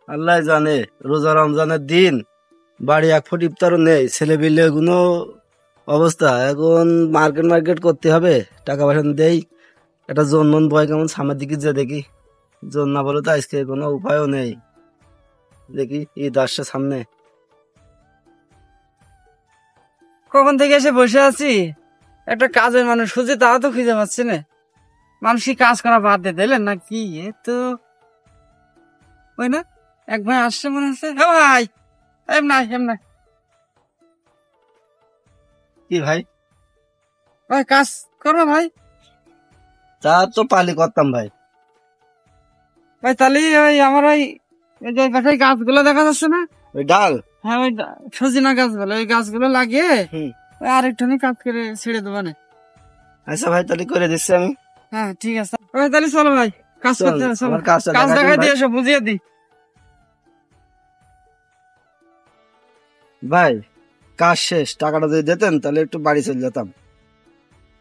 আল্লাহ জানে, রোজা রমজানের দিন বাড়ি এক ফুট ইফতারও নেই, ছেলে পিলে এগুলো অবস্থা। এখন মার্কেট করতে হবে, টাকা পয়সা দেই, একটা জন্মন বয় কেমন সামনের দিকে যে দেখি, জন্য না বলে তো আজকে কোনো উপায়ও নেই। দেখি ঈদ আসছে সামনে। কখন থেকে এসে বসে আছি, একটা কাজের মানুষ খুঁজে তাও তো খুঁজে পাচ্ছি না। মানুষই কাজ করা বাদ দিয়ে দিলেন না কি? এ তো ওই না, এক ভাই আসছে মনে হচ্ছে। হ্যাঁ ভাই, এমনি কি ভাই? ভাই কাজ করো ভাই। তা তো পালি করতাম ভাই। ভাই তাহলে ওই আমার ওই যে পাশে গাছগুলো দেখা যাচ্ছে না, ওই ডাল, হ্যাঁ ওই সজিনা গাছগুলো, ওই গাছগুলো লাগিয়ে হুম, ওই আরেকটুখানি কাজ করে ছেড়ে দেবো না। আচ্ছা ভাই তাহলে করে দিচ্ছি আমি। হ্যাঁ ঠিক আছে ভাই, তাহলে চলো ভাই, কাজ চল, করতে হবে, চলো আমার কাজটা কাজ দেখাই দিন দেখাই ভাই। দিয়ে এসো, বুঝিয়ে দিই। ভাই কাজ শেষ, টাকাটা যদি দিতেন তাহলে একটু বাড়ি চলে যেতাম।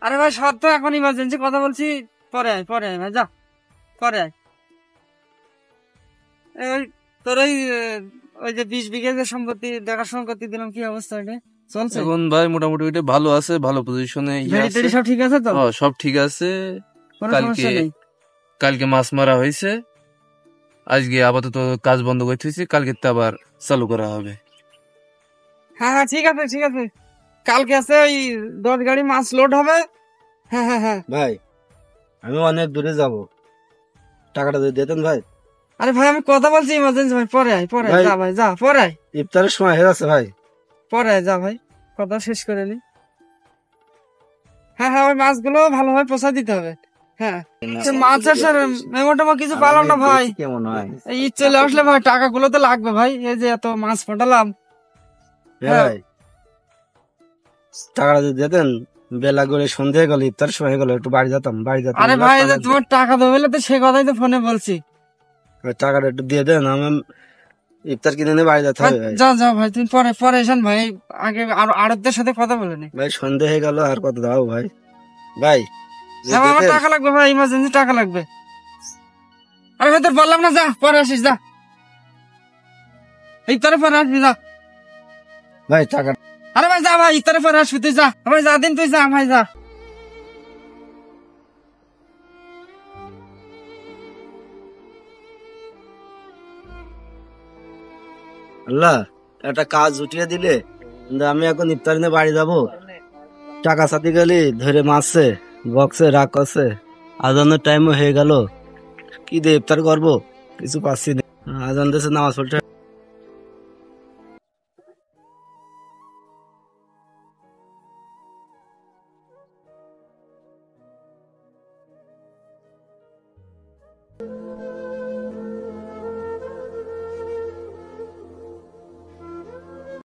আরে ভাই সব তো এখন ইমার্জেন্সি কথা বলছি, পরে আয় ভাই, যা পরে আয়। ওই তোর ওই যে 20 বিঘা যে সম্পত্তি দেখাশোনা করতে দিলাম, কি অবস্থা এটা চলছে? এখন ভাই মোটামুটি ওইটা ভালো আছে, ভালো পজিশনে ভেড়ি টেড়ি সব ঠিক আছে তো? সব ঠিক আছে। কোনো কালকে সমস্যা নেই? কালকে মাছ মারা হয়েছে, আজকে আপাতত কাজ বন্ধ করতে হয়েছে, কালকে তো আবার চালু করা হবে। হ্যাঁ ঠিক আছে, কালকে আছে ওই 10 গাড়ি মাছ লোড হবে। হ্যাঁ। ভাই আমি অনেক দূরে যাব, টাকাটা যদি দিতেন ভাই। আরে ভাই আমি কথা বলছি ইমার্জেন্সি, ভাই পরে আয় ভাই, যা ভাই, যা পরে আয়, ইফতারের সময় হয়ে যাচ্ছে ভাই। পরে আয়, যা ভাই, কথা শেষ করে নি। হ্যাঁ ওই মাছগুলো ভালোভাবে পৌঁছা দিতে হবে। হ্যাঁ মাছ আসার মেমোটেমো কিছু পালাম না ভাই। কেমন হয়? এই ঈদ চলে আসলে ভাই টাকাগুলো তো লাগবে ভাই, এই যে এত মাছ ফোটালাম। হ্যাঁ ভাই, টাকাটা যদি দিতেন, বেলা করে সন্ধে হয়ে গেল, ইফতারের সময় হয়ে গেল, একটু বাড়ি যেতাম। আরে ভাই এই যে তোমার টাকা দেবো বলে তো সে কথাই তো ফোনে বলছি। টাকাটা একটু দিয়ে দেন, আমার ইফতার কিনে নিয়ে বাড়ি যেতে হবে ভাই। যাও ভাই, তুমি পরে এসেন ভাই, আগে আড়তদের সাথে কথা বলে নি। ভাই সন্ধে হয়ে গেল, আর কত দাও ভাই। ভাই হ্যাঁ আমার টাকা লাগবে ভাই, ইমার্জেন্সি টাকা লাগবে। আরে ভাই তোর বললাম না, যা পরে আসিস, যা ইফতারে পরে আসবি, যা ভাই টাকা। আরে ভাই যা ভাই, ইফতারে পরে আসবি, তুই যা ভাই, যা দিন তুই, যা ভাই যা। আল্লাহ একটা কাজ উঠিয়ে দিলে, কিন্তু আমি এখন ইফতার নিয়ে বাড়ি যাব, টাকা সাথে গেলি ধরে মারছে, বক্সে রাগ করছে, আজানের টাইমও হয়ে গেল, কি দিয়ে ইফতার করবো, কিছু পাচ্ছি না। আজান দেশে নামাজ পড়তে